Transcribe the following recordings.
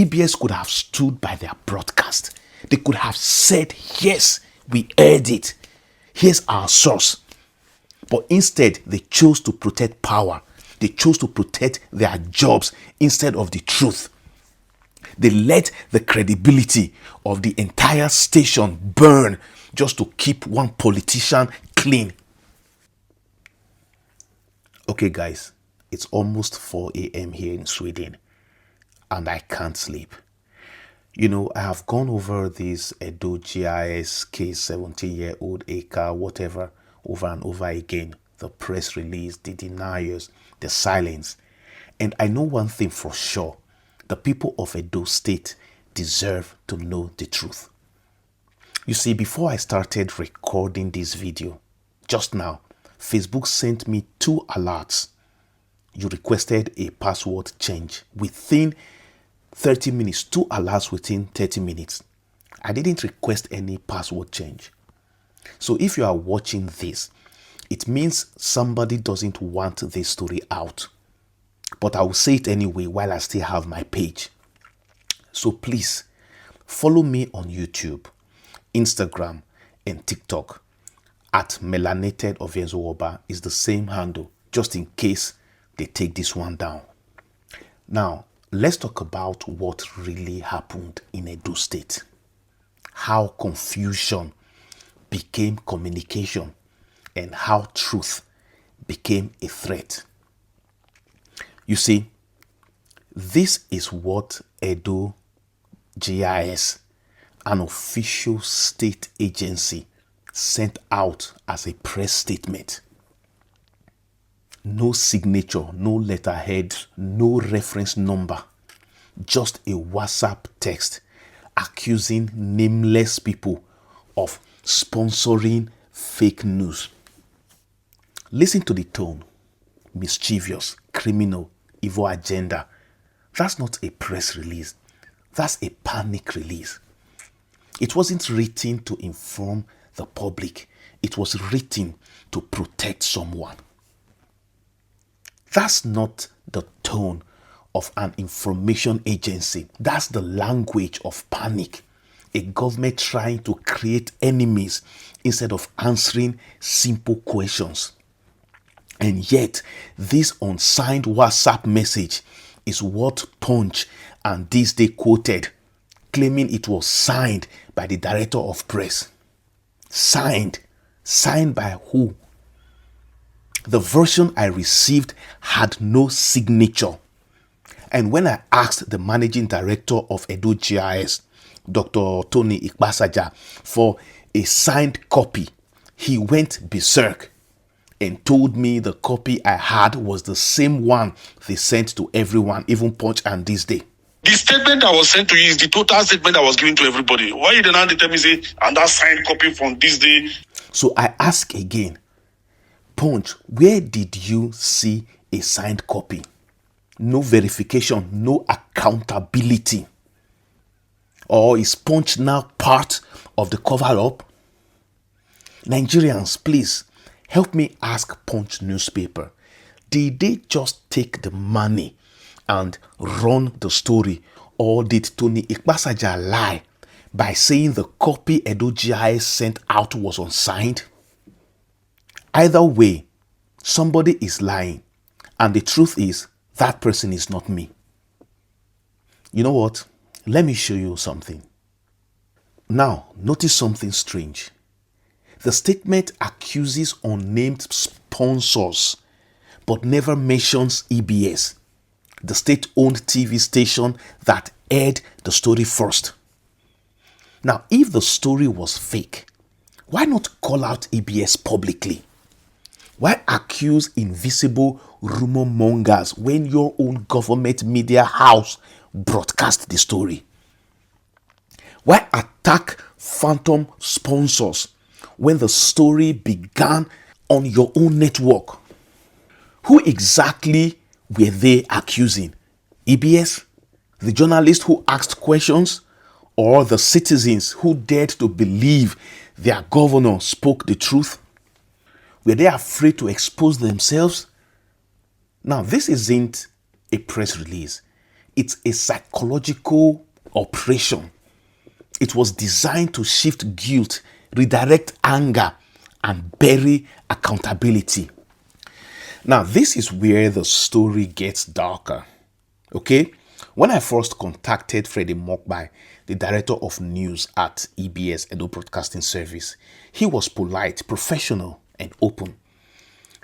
EBS could have stood by their broadcast. They could have said, yes, we aired it. Here's our source. But instead, they chose to protect power. They chose to protect their jobs instead of the truth. They let the credibility of the entire station burn just to keep one politician clean. Okay, guys, it's almost 4 a.m. here in Sweden, and I can't sleep. You know, I have gone over this EDO GIS case, 17-year-old acre, whatever, over and over again. The press release, the deniers, the silence. And I know one thing for sure. The people of Edo State deserve to know the truth. You see, before I started recording this video, just now, Facebook sent me 2 alerts. You requested a password change within 30 minutes, 2 alerts within 30 minutes. I didn't request any password change. So if you are watching this, it means somebody doesn't want this story out. But I will say it anyway while I still have my page. So please follow me on YouTube, Instagram, and TikTok at Melanated Ovienzowoba is the same handle, just in case they take this one down. Now, let's talk about what really happened in Edo State. How confusion became communication and how truth became a threat. You see, this is what EDO GIS, an official state agency, sent out as a press statement. No signature, no letterhead, no reference number, just a WhatsApp text accusing nameless people of sponsoring fake news. Listen to the tone. Mischievous, criminal, evil agenda. That's not a press release. That's a panic release. It wasn't written to inform the public. It was written to protect someone. That's not the tone of an information agency. That's the language of panic. A government trying to create enemies instead of answering simple questions. And yet, this unsigned WhatsApp message is what Punch and This Day quoted, claiming it was signed by the director of press. Signed? Signed by who? The version I received had no signature. And when I asked the managing director of Edo GIS, Dr. Tony Ikpasaja, for a signed copy, he went berserk and told me the copy I had was the same one they sent to everyone, even Punch and This Day. The statement that was sent to you is the total statement that was given to everybody. Why you didn't tell me, say, and that signed copy from This Day? So I ask again, Punch, where did you see a signed copy? No verification, no accountability. Or is Punch now part of the cover-up? Nigerians, please, help me ask Punch newspaper. Did they just take the money and run the story? Or did Tony Ikpasaja lie by saying the copy Edo GIS sent out was unsigned? Either way, somebody is lying. And the truth is, that person is not me. You know what? Let me show you something. Now, notice something strange. The statement accuses unnamed sponsors, but never mentions EBS, the state-owned TV station that aired the story first. Now, if the story was fake, why not call out EBS publicly? Why accuse invisible rumor mongers when your own government media house broadcast the story? Why attack phantom sponsors when the story began on your own network? Who exactly were they accusing? EBS? The journalist who asked questions? Or the citizens who dared to believe their governor spoke the truth? Were they afraid to expose themselves? Now, this isn't a press release. It's a psychological operation. It was designed to shift guilt, redirect anger, and bury accountability. Now, this is where the story gets darker. Okay? When I first contacted Freddie Mokbai, the director of news at EBS, Edo Broadcasting Service, he was polite, professional, and open.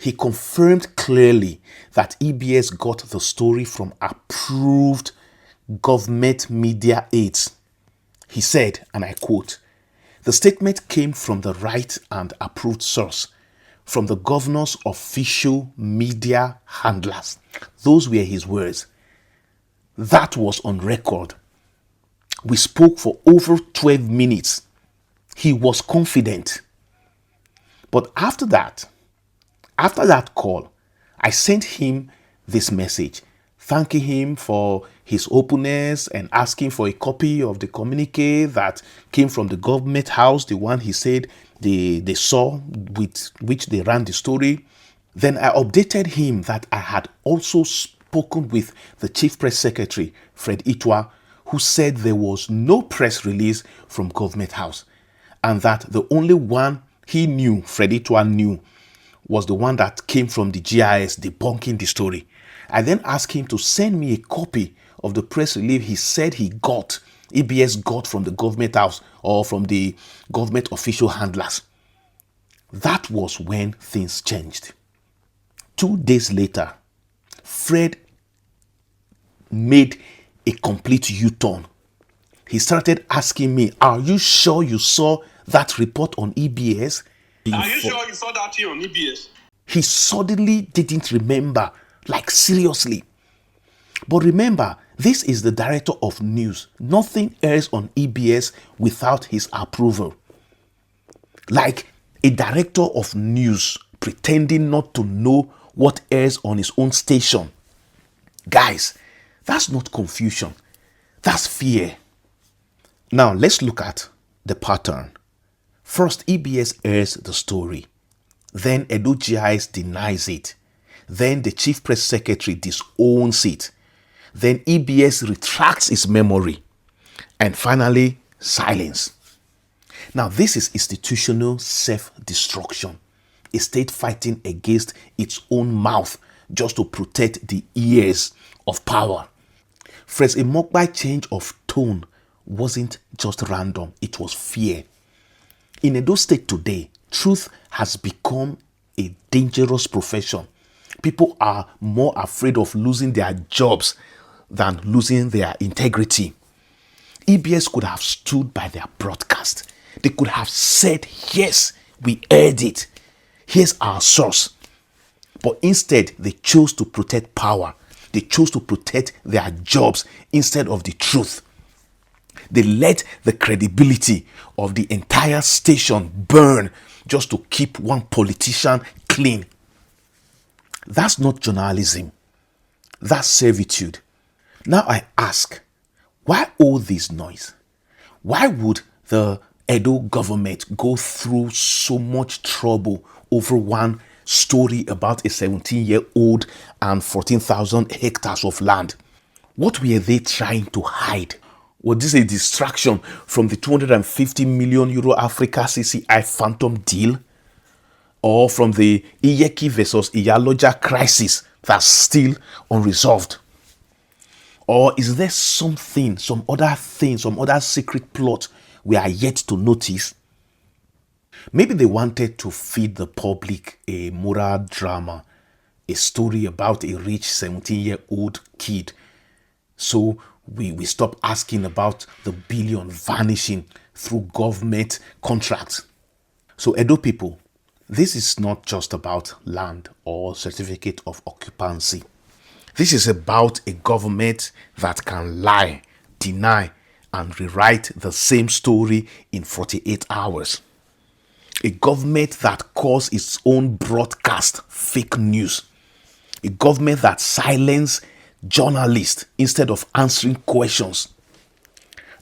He confirmed clearly that EBS got the story from approved government media aids. He said, and I quote, "The statement came from the right and approved source, from the governor's official media handlers." Those were his words. That was on record. We spoke for over 12 minutes. He was confident. But after that call, I sent him this message, thanking him for his openness and asking for a copy of the communique that came from the government house, the one he said they saw with which they ran the story. Then I updated him that I had also spoken with the chief press secretary, Fred Itwa, who said there was no press release from government house, and that the only one he knew, Fred Itwa knew, was the one that came from the GIS debunking the story. I then asked him to send me a copy of the press release he said EBS got from the government house or from the government official handlers. That was when things changed. 2 days later, Fred made a complete U-turn. He started asking me, "Are you sure you saw that report on EBS?" Are you sure you saw that here on EBS? He suddenly didn't remember, like seriously. But remember, this is the director of news. Nothing airs on EBS without his approval. Like a director of news pretending not to know what airs on his own station. Guys, that's not confusion. That's fear. Now let's look at the pattern. First, EBS airs the story. Then Edo GIS denies it. Then the chief press secretary disowns it. Then EBS retracts its memory. And finally, silence. Now, this is institutional self-destruction. A state fighting against its own mouth just to protect the ears of power. Fred Mokbai's change of tone wasn't just random, it was fear. In Edo State today, truth has become a dangerous profession. People are more afraid of losing their jobs than losing their integrity. EBS could have stood by their broadcast. They could have said, "Yes, we aired it. Here's our source." But instead, they chose to protect power. They chose to protect their jobs instead of the truth. They let the credibility of the entire station burn just to keep one politician clean. That's not journalism. That's servitude. Now I ask, why all this noise? Why would the Edo government go through so much trouble over one story about a 17-year-old and 14,000 hectares of land? What were they trying to hide? Was this a distraction from the 250 million euro Africa CCI phantom deal? Or from the Iyeki versus Iyaloja crisis that's still unresolved? Or is there something, some other thing, some other secret plot we are yet to notice? Maybe they wanted to feed the public a moral drama, a story about a rich 17-year-old kid. So we stop asking about the billion vanishing through government contracts. So Edo people, this is not just about land or certificate of occupancy. This is about a government that can lie, deny, and rewrite the same story in 48 hours. A government that calls its own broadcast fake news. A government that silences journalists instead of answering questions.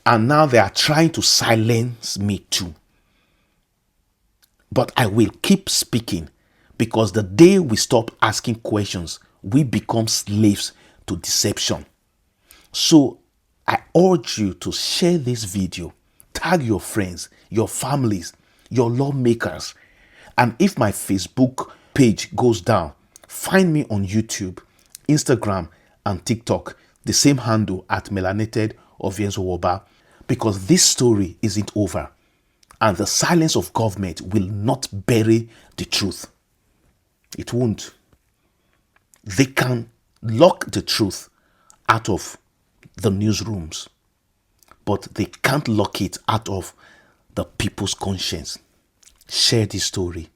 And now they are trying to silence me too. But I will keep speaking, because the day we stop asking questions, we become slaves to deception. So I urge you to share this video, tag your friends, your families, your lawmakers. And if my Facebook page goes down, find me on YouTube, Instagram, and TikTok, the same handle at Melanated Ovienzowoba, because this story isn't over. And the silence of government will not bury the truth. It won't. They can lock the truth out of the newsrooms, but they can't lock it out of the people's conscience. Share this story.